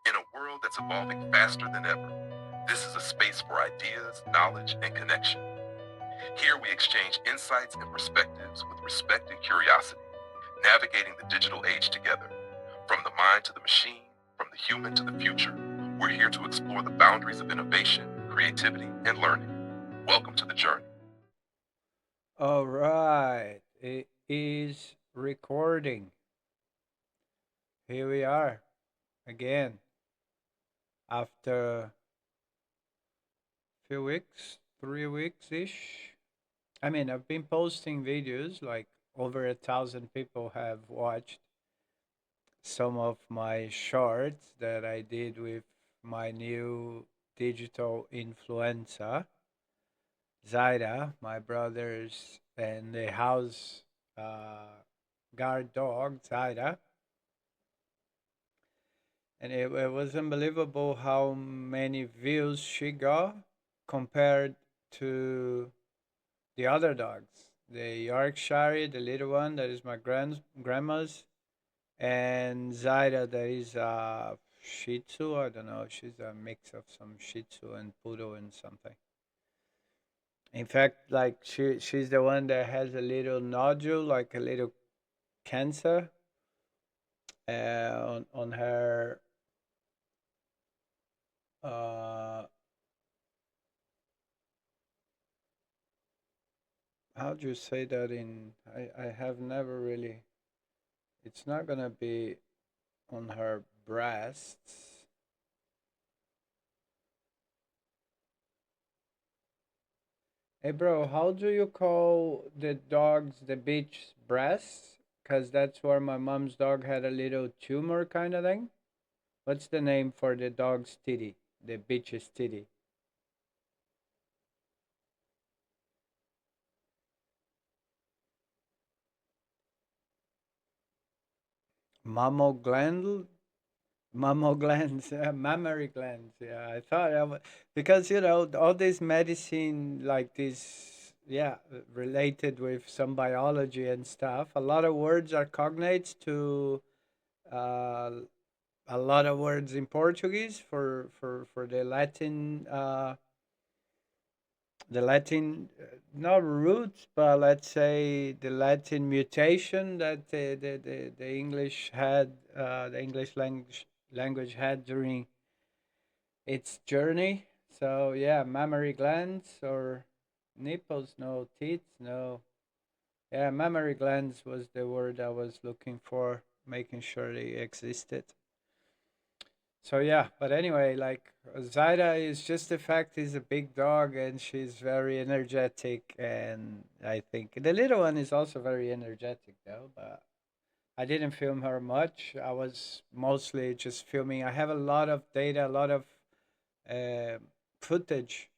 In a world that's evolving faster than ever, this is a space for ideas, knowledge, and connection. Here we exchange insights and perspectives with respect and curiosity, navigating the digital age together. From the mind to the machine, from the human to the future, we're here to explore the boundaries of innovation, creativity, and learning. Welcome to the journey. All right, it is recording. Here we are again after a few weeks, 3 weeks ish. I mean, I've been posting videos, like over 1,000 people have watched some of my shorts that I did with my new digital influencer, Zaira, my brothers, and the house guard dog, Zaira. And it was unbelievable how many views she got compared to the other dogs. The Yorkshire, the little one that is my grandma's, and Zaira that is a Shih Tzu. I don't know. She's a mix of some Shih Tzu and Poodle and something. In fact, like she's the one that has a little nodule, like a little cancer, on her uh how do you say that in I have never really, it's not gonna be on her breasts. Hey bro, how do you call the dogs the beach breasts? Cause that's where my mom's dog had a little tumor kind of thing. What's the name for the dog's titty? The beach's titty? Mammal gland? Mammal glands, mammary glands. Yeah, I thought because all this medicine like this, yeah, related with some biology and stuff. A lot of words are cognates to uh, a lot of words in Portuguese for the Latin, not roots, but let's say the Latin mutation that the English had, the English language had during its journey. So yeah, mammary glands or nipples, no teeth, no. Yeah, mammary glands was the word I was looking for, making sure they existed. So yeah, but anyway, like Zaira is just the fact he's a big dog and she's very energetic, and I think the little one is also very energetic though. But I didn't film her much. I was mostly just filming. I have a lot of data, a lot of uh, footage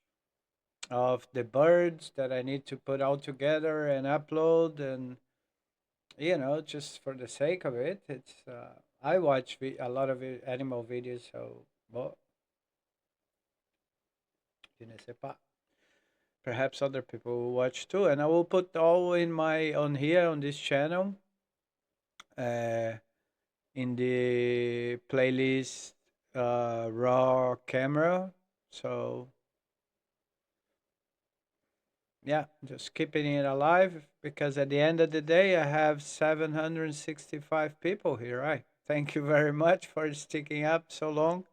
of the birds that I need to put all together and upload, and just for the sake of it. It's I watch a lot of animal videos, so well, je ne sais pas. Perhaps other people will watch too, and I will put all in my on here on this channel, uh, in the playlist, raw camera. So yeah, just keeping it alive because at the end of the day, I have 765 people here. Right. Thank you very much for sticking up so long,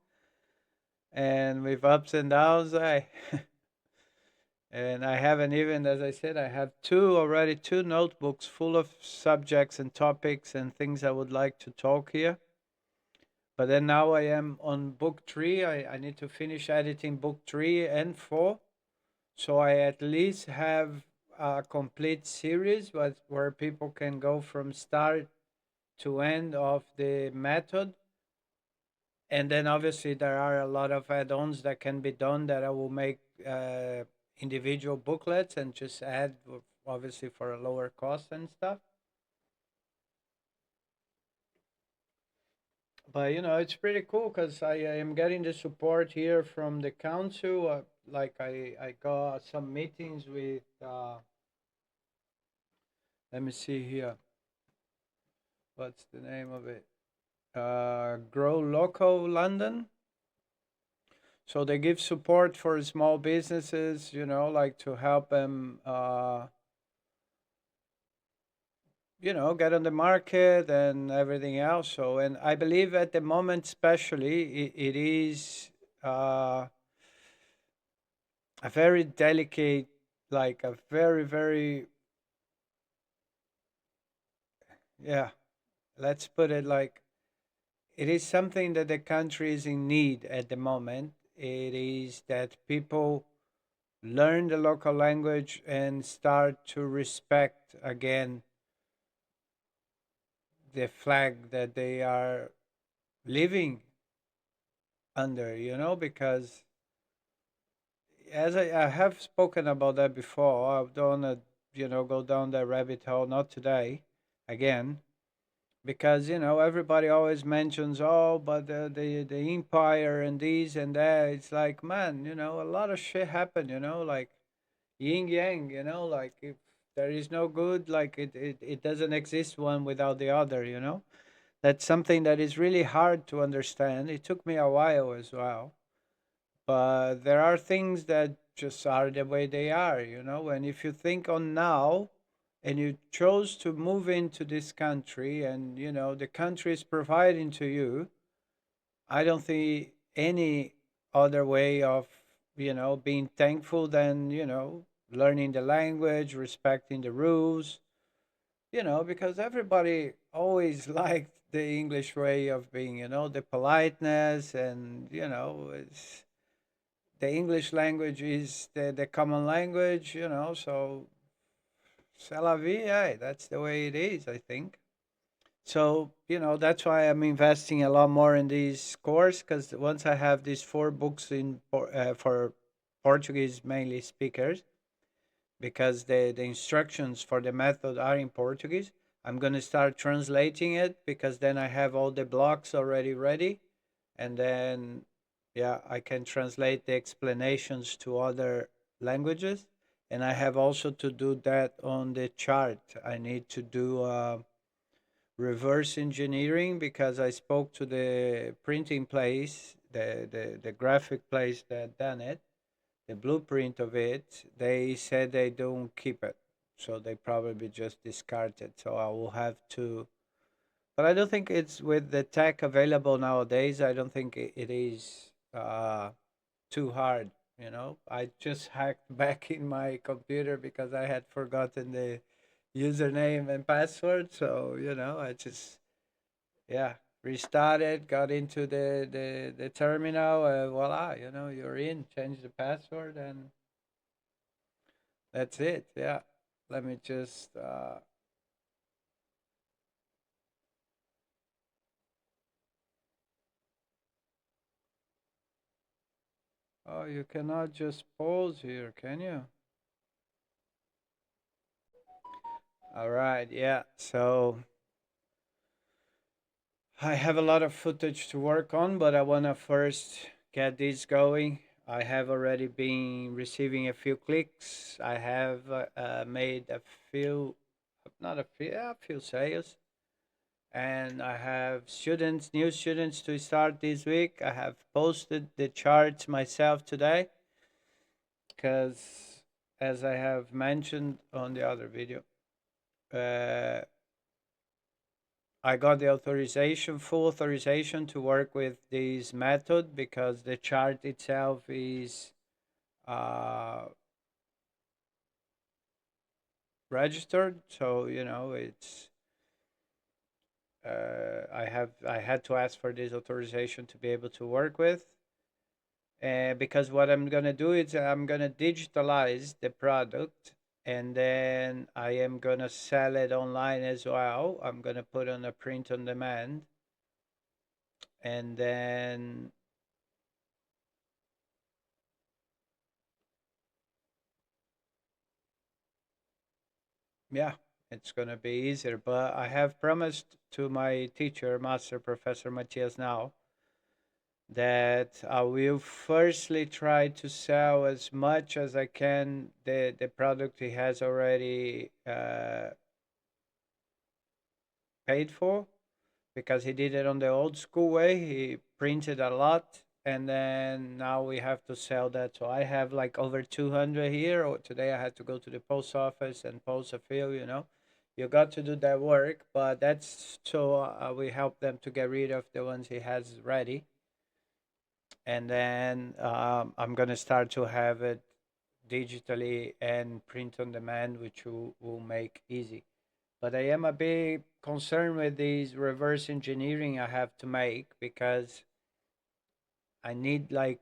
and with ups and downs, I and I haven't even, as I said, I have two notebooks full of subjects and topics and things I would like to talk here. But then now I am on book three. I need to finish editing book three and four. So I at least have a complete series where people can go from start to end of the method. And then obviously there are a lot of add-ons that can be done that I will make individual booklets and just add obviously for a lower cost and stuff. But it's pretty cool because I am getting the support here from the council. Like I got some meetings with let me see here, what's the name of it, Grow Local London. So they give support for small businesses, like to help them, get on the market and everything else. So, and I believe at the moment, especially, it is uh, a very delicate, like a very, very, yeah, let's put it like it is something that the country is in need at the moment. It is that people learn the local language and start to respect again the flag that they are living under, because as I have spoken about that before, I don't want to, go down that rabbit hole, not today again, because, everybody always mentions, oh, but the empire and this and that. It's like, man, a lot of shit happened, like yin yang, like if there is no good, like it doesn't exist one without the other, That's something that is really hard to understand. It took me a while as well. But there are things that just are the way they are, And if you think on now and you chose to move into this country and, the country is providing to you, I don't see any other way of, being thankful than, learning the language, respecting the rules, because everybody always liked the English way of being, the politeness and, it's, the English language is the common language, so c'est la vie, that's the way it is, I think. So, that's why I'm investing a lot more in this course because once I have these four books for Portuguese mainly speakers, because the instructions for the method are in Portuguese. I'm going to start translating it because then I have all the blocks already ready. And then, yeah, I can translate the explanations to other languages. And I have also to do that on the chart. I need to do reverse engineering because I spoke to the printing place, the graphic place that done it, the blueprint of it. They said they don't keep it, so they probably just discard it. So I will have to, but I don't think it's with the tech available nowadays. I don't think it is too hard. I just hacked back in my computer because I had forgotten the username and password. So I just, yeah, restarted, got into the terminal, and voila, you're in. Change the password and that's it. Yeah. Let me just. Oh, you cannot just pause here, can you? All right. Yeah. So I have a lot of footage to work on, but I want to first get this going. I have already been receiving a few clicks. I have made a few, not a few, yeah, a few sales. And I have students, new students to start this week. I have posted the charts myself today because, as I have mentioned on the other video, uh, I got the authorization, full authorization to work with this method because the chart itself is uh, registered. So it's I had to ask for this authorization to be able to work with. Because what I'm gonna do is I'm gonna digitalize the product and then I am gonna sell it online as well. I'm gonna put on a print on demand and then yeah, it's gonna be easier. But I have promised to my teacher, Master Professor Matthias now, that I will firstly try to sell as much as I can the product he has already paid for, because he did it on the old school way. He printed a lot, and then now we have to sell that. So I have like over 200 here. Or today I had to go to the post office and post a few. You got to do that work, but that's so we help them to get rid of the ones he has ready, and then I'm gonna start to have it digitally and print on demand, which will make easy. But I am a bit concerned with these reverse engineering I have to make, because I need like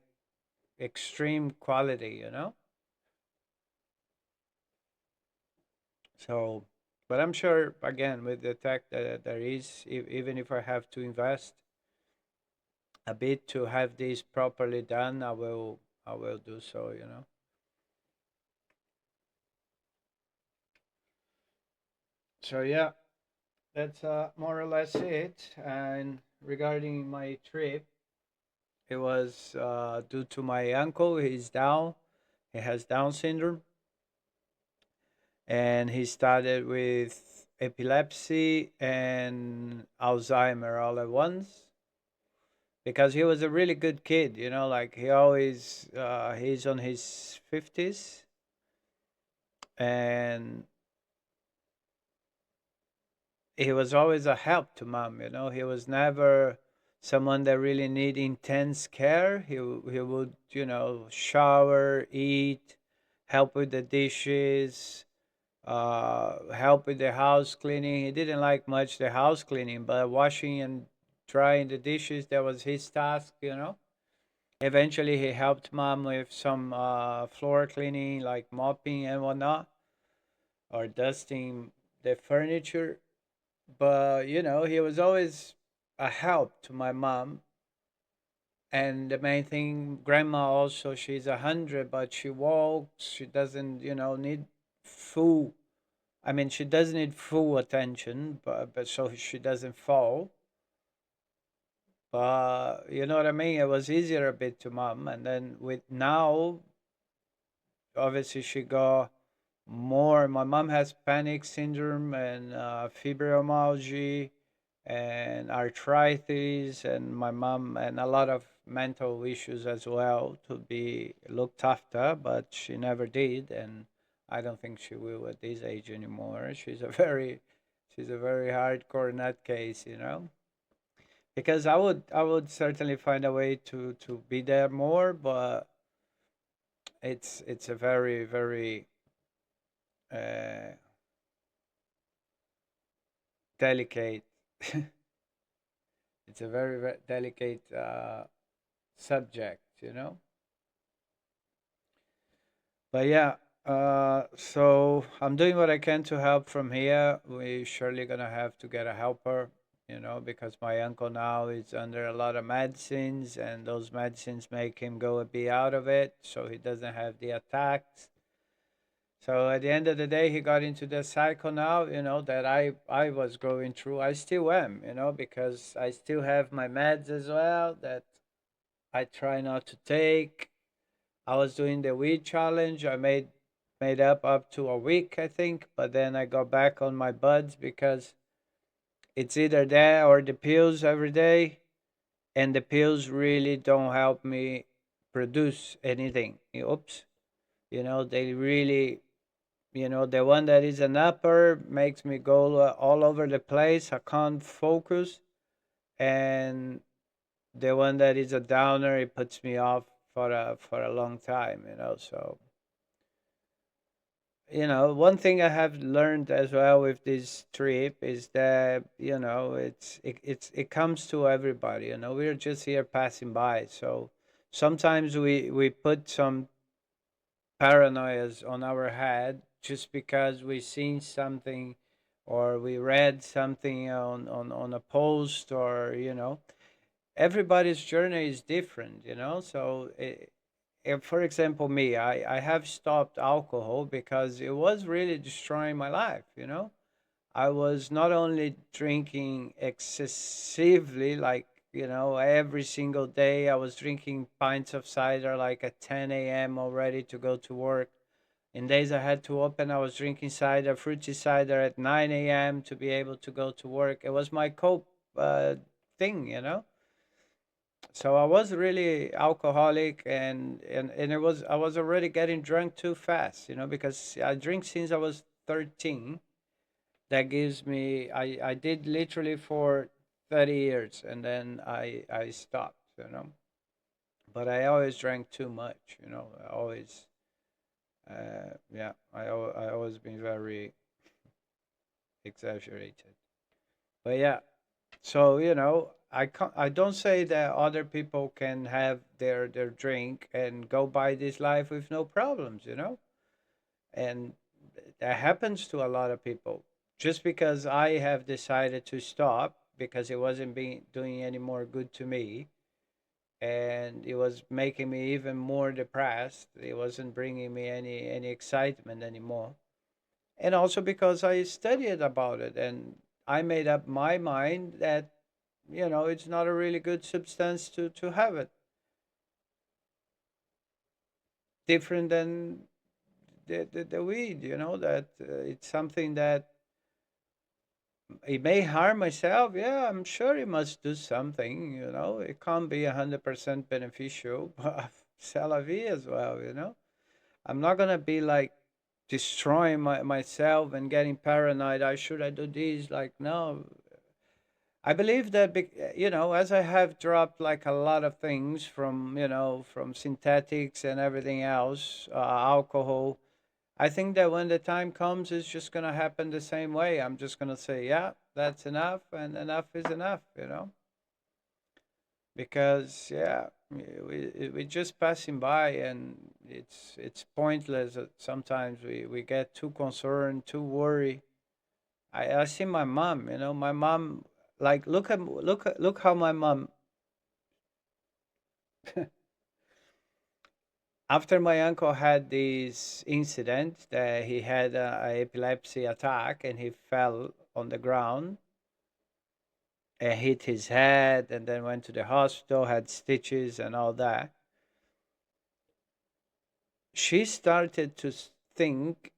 extreme quality. So, but I'm sure again with the tech that there is, even if I have to invest a bit to have this properly done, I will do so. So yeah, that's more or less it. And regarding my trip, it was due to my uncle. He's down. He has Down syndrome, and he started with epilepsy and Alzheimer all at once. Because he was a really good kid, like he always he's on his 50s, and he was always a help to mom. He was never someone that really need intense care. He would shower, eat, help with the dishes, help with the house cleaning. He didn't like much the house cleaning, but washing and drying the dishes, that was his task. Eventually he helped mom with some floor cleaning, like mopping and whatnot, or dusting the furniture. But he was always a help to my mom. And the main thing, grandma also, she's 100, but she walks. She doesn't need full. I mean, she does need full attention, but so she doesn't fall. But you know what I mean. It was easier a bit to mom, and then with now, obviously she got more. My mom has panic syndrome and fibromyalgia and arthritis, and my mom and a lot of mental issues as well to be looked after, but she never did, and I don't think she will at this age anymore. She's a very hardcore nutcase. Because I would certainly find a way to be there more, but it's a very very uh, delicate. It's a very, very delicate subject. But yeah, so I'm doing what I can to help from here. We surely gonna have to get a helper, because my uncle now is under a lot of medicines, and those medicines make him go a bit out of it, so he doesn't have the attacks. So at the end of the day, he got into the cycle now, that I was going through. I still am, because I still have my meds as well that I try not to take. I was doing the weed challenge. I made up to a week, I think, but then I got back on my buds because it's either that or the pills every day, and the pills really don't help me produce anything. Oops. They really the one that is an upper makes me go all over the place. I can't focus. And the one that is a downer, it puts me off for a long time. So, one thing I have learned as well with this trip is that, it comes to everybody. We're just here passing by. So sometimes we put some paranoias on our head just because we seen something or we read something on a post, or everybody's journey is different. So if, for example, me, I have stopped alcohol because it was really destroying my life. I was not only drinking excessively, like, every single day. I was drinking pints of cider like at 10 a.m. already to go to work. In days I had to open, I was drinking cider, fruity cider at 9 a.m. to be able to go to work. It was my cope thing, So I was really alcoholic, and I was already getting drunk too fast, because I drink since I was 13. That gives me, I did literally for 30 years, and then I stopped, But I always drank too much, I always, yeah, I always been very exaggerated. But yeah, so I don't say that other people can have their drink and go by this life with no problems, and that happens to a lot of people. Just because I have decided to stop because it wasn't being doing any more good to me, and it was making me even more depressed. It wasn't bringing me any excitement anymore. And also because I studied about it, and I made up my mind that it's not a really good substance to have it. Different than the weed, that it's something that it may harm myself. Yeah, I'm sure it must do something. It can't be 100% beneficial, but c'est la vie as well. I'm not gonna be like destroying myself and getting paranoid. I do this? Like, no. I believe that as I have dropped like a lot of things from synthetics and everything else, alcohol. I think that when the time comes, it's just gonna happen the same way. I'm just gonna say, yeah, that's enough, and enough is enough, because yeah, we just passing by, and it's pointless. Sometimes we get too concerned, too worried. I see my mom. My mom, like, look how my mom. After my uncle had this incident that he had a epilepsy attack and he fell on the ground and hit his head and then went to the hospital, had stitches and all that. She started to think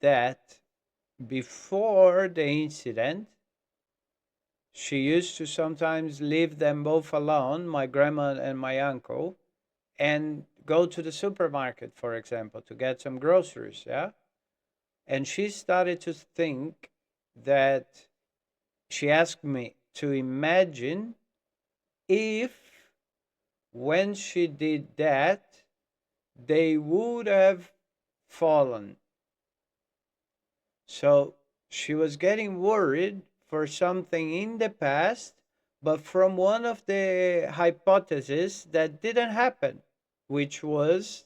that before the incident, she used to sometimes leave them both alone, my grandma and my uncle, and go to the supermarket, for example, to get some groceries. Yeah. And she started to think that she asked me to imagine if when she did that, they would have fallen. So she was getting worried for something in the past, but from one of the hypotheses that didn't happen, which was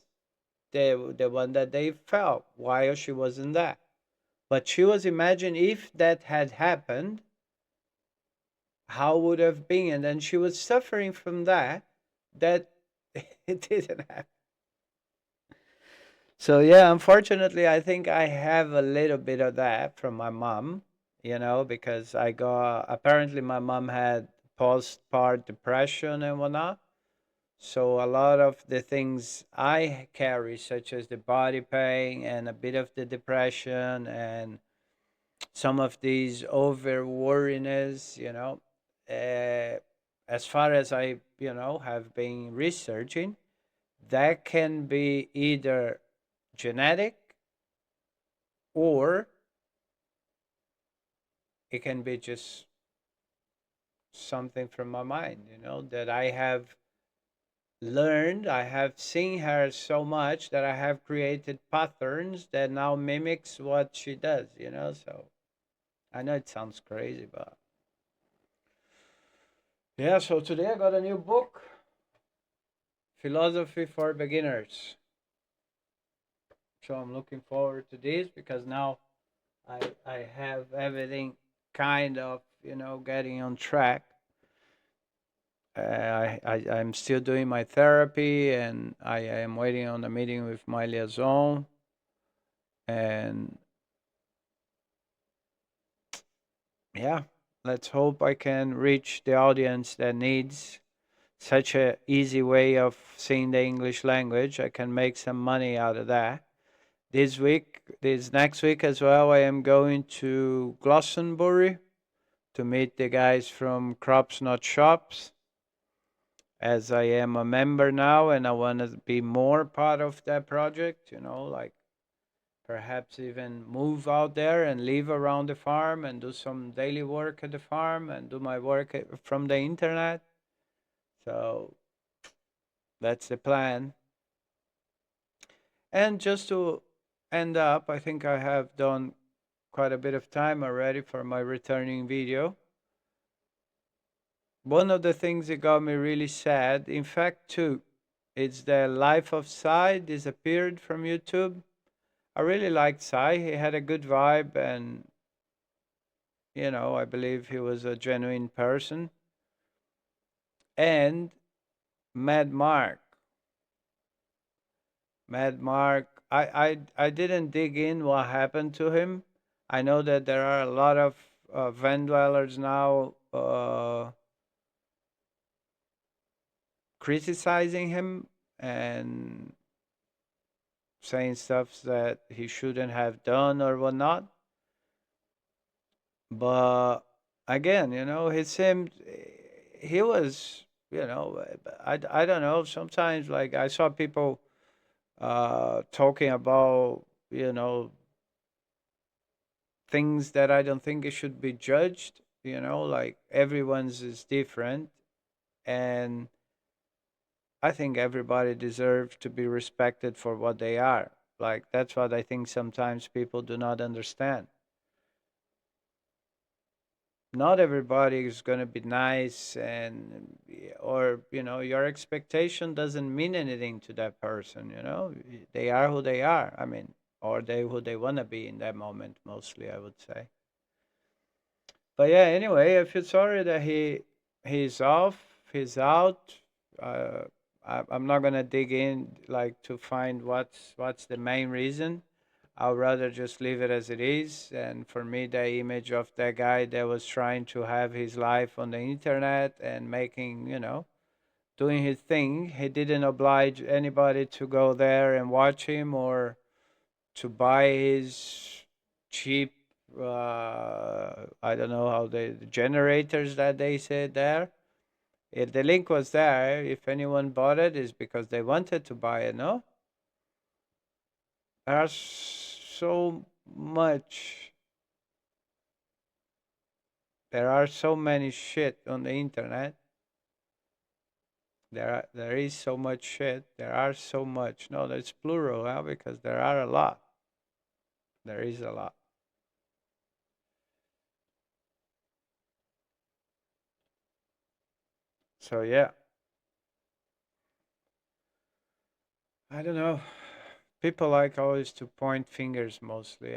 the one that they felt while she wasn't there. But she was imagining if that had happened, how would have been, and then she was suffering from that it didn't happen. So yeah, unfortunately, I think I have a little bit of that from my mom, because I got apparently my mom had postpartum depression and whatnot. So a lot of the things I carry, such as the body pain and a bit of the depression and some of these over worriness, as far as I, have been researching, that can be either genetic or it can be just something from my mind, that I have learned. I have seen her so much that I have created patterns that now mimics what she does, so I know it sounds crazy, but yeah. So today I got a new book, Philosophy for Beginners. So I'm looking forward to this because now I have everything kind of getting on track. I'm still doing my therapy, and I am waiting on a meeting with my liaison, and yeah, let's hope I can reach the audience that needs such a easy way of seeing the English language. I can make some money out of that. This next week as well, I am going to Glastonbury to meet the guys from Crops Not Shops, as I am a member now and I want to be more part of that project, like perhaps even move out there and live around the farm and do some daily work at the farm and do my work from the internet. So that's the plan. And just to end up, I think I have done quite a bit of time already for my returning video. One of the things that got me really sad, in fact, two, it's the Life of Sai disappeared from YouTube. I really liked Sai. He had a good vibe, and I believe he was a genuine person. And Mad Mark, Mad Mark. I didn't dig in what happened to him. I know that there are a lot of van dwellers now criticizing him and saying stuff that he shouldn't have done or whatnot. But again, he seemed he was, I don't know. Sometimes, like I saw people talking about, things that I don't think it should be judged. Like everyone's is different, and I think everybody deserves to be respected for what they are. Like that's what I think sometimes people do not understand. Not everybody is going to be nice, and or your expectation doesn't mean anything to that person. They are who they are. I mean, or they who they want to be in that moment, mostly, I would say. But yeah, anyway, I feel sorry that he's off, he's out. uh I'm not gonna dig in like to find what's the main reason. I'd rather just leave it as it is. And for me, the image of that guy that was trying to have his life on the internet and making, doing his thing, he didn't oblige anybody to go there and watch him or to buy his cheap, I don't know how the generators that they said there. If the link was there, if anyone bought it, is because they wanted to buy it, no? There's so much There are so many shit on the internet. There is so much shit. There are so much. No, that's plural, huh? Because there are a lot. There is a lot. So yeah, I don't know. People like always to point fingers mostly.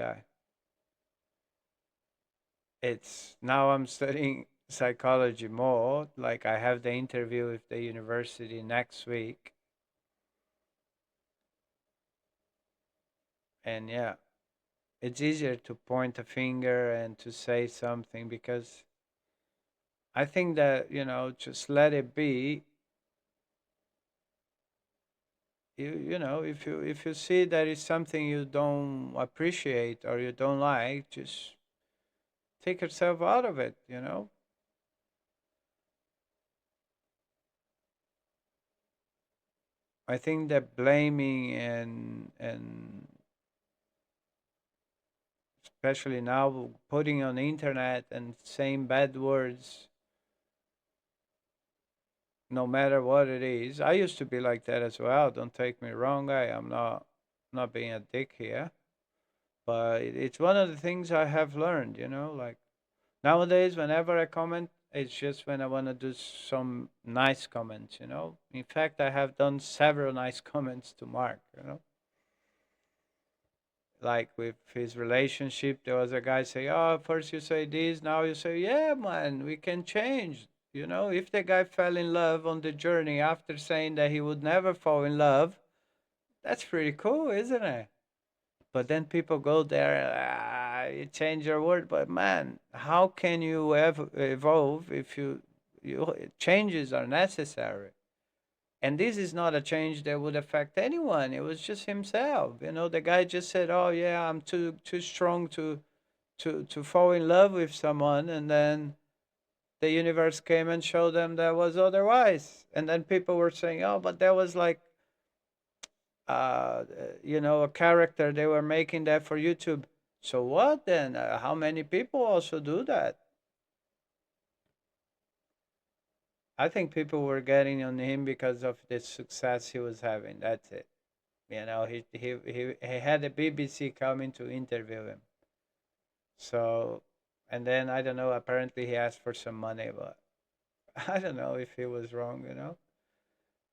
It's now I'm studying psychology more. Like I have the interview with the university next week. And yeah, it's easier to point a finger and to say something because I think that, just let it be. If you see that it's something you don't appreciate or you don't like, just take yourself out of it. I think that blaming and especially now putting on the internet and saying bad words no matter what it is. I used to be like that as well. Don't take me wrong. I am not being a dick here, but it's one of the things I have learned. Like nowadays, whenever I comment, it's just when I want to do some nice comments. In fact, I have done several nice comments to Mark. Like with his relationship, there was a guy say, "Oh, first you say this, now you say, yeah, man, we can change." If the guy fell in love on the journey after saying that he would never fall in love, that's pretty cool, isn't it? But then people go there, you change your word. But man, how can you evolve if you changes are necessary? And this is not a change that would affect anyone. It was just himself. The guy just said, "Oh yeah, I'm too strong to fall in love with someone," and then the universe came and showed them that was otherwise. And then people were saying, oh, but that was like, a character. They were making that for YouTube. So what then? How many people also do that? I think people were getting on him because of the success he was having. That's it. He had the BBC coming to interview him. So, and then I don't know. Apparently, he asked for some money, but I don't know if he was wrong.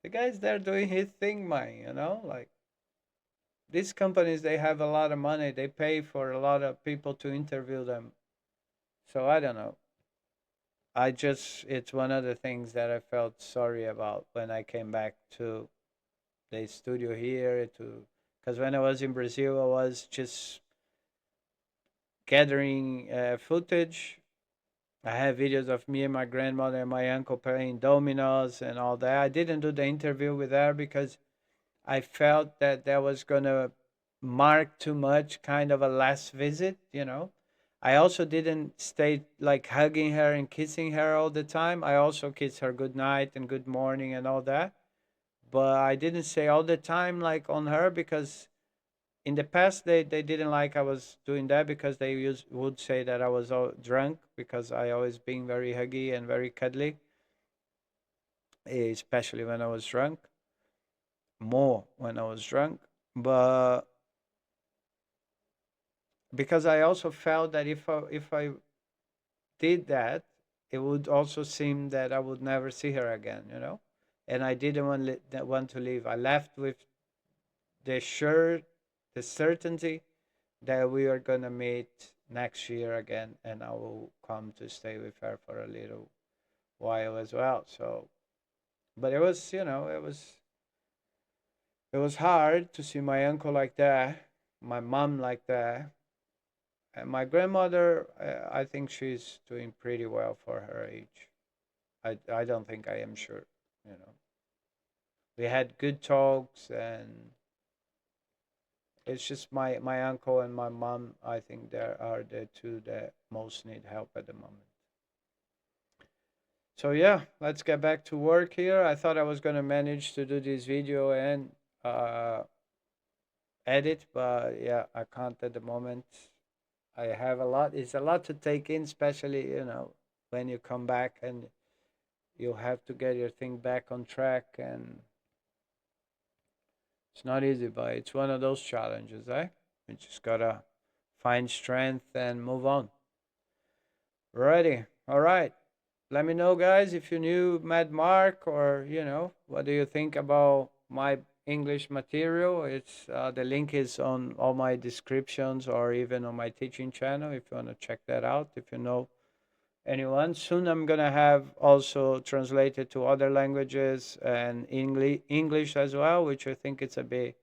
The guy's there doing his thing, man. Like these companies, they have a lot of money. They pay for a lot of people to interview them. So I don't know. It's one of the things that I felt sorry about when I came back to the studio here because when I was in Brazil, I was just gathering footage. I have videos of me and my grandmother and my uncle playing dominoes and all that. I didn't do the interview with her because I felt that that was gonna mark too much, kind of a last visit. I also didn't stay like hugging her and kissing her all the time. I also kissed her good night and good morning and all that. But I didn't say all the time like on her because in the past they didn't like I was doing that because would say that I was all drunk because I always being very huggy and very cuddly, especially when I was drunk, more when I was drunk. But because I also felt that if I did that, it would also seem that I would never see her again. And I didn't want to leave. I left with the sure, the certainty that we are gonna meet next year again, and I will come to stay with her for a little while as well. So, but it was hard to see my uncle like that, my mom like that, and my grandmother. I think she's doing pretty well for her age. I don't think I am sure. You know, we had good talks, and it's just my uncle and my mom. I think there are the two that most need help at the moment. So yeah, let's get back to work here. I thought I was gonna manage to do this video and uh, edit, but yeah, I can't at the moment. I have a lot. It's a lot to take in, especially when you come back and you have to get your thing back on track, and it's not easy, but it's one of those challenges, eh? You just gotta find strength and move on. Ready? All right. Let me know, guys, if you knew Mad Mark, or what do you think about my English material. It's the link is on all my descriptions or even on my teaching channel if you want to check that out. If you know anyone, soon I'm gonna have also translated to other languages and English as well, which I think it's a bit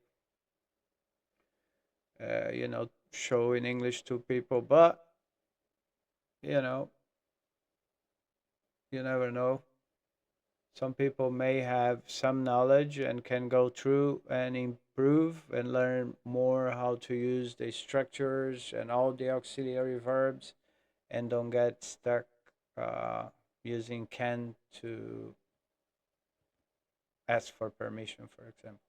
show in English to people, but you know you never know. Some people may have some knowledge and can go through and improve and learn more how to use the structures and all the auxiliary verbs and don't get stuck uh, using can to ask for permission, for example.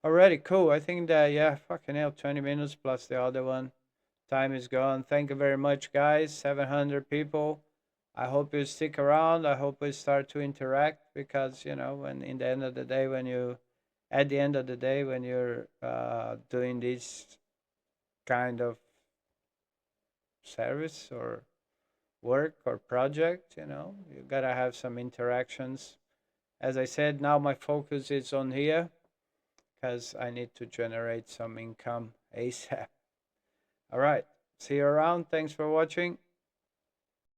Alrighty, cool. I think that, yeah, fucking hell, 20 minutes plus the other one. Time is gone. Thank you very much, guys. 700 people. I hope you stick around. I hope we start to interact because when in the end of the day, at the end of the day, when you're doing this kind of service or work or project, you gotta have some interactions. As I said, now my focus is on here because I need to generate some income ASAP. All right. See you around. Thanks for watching.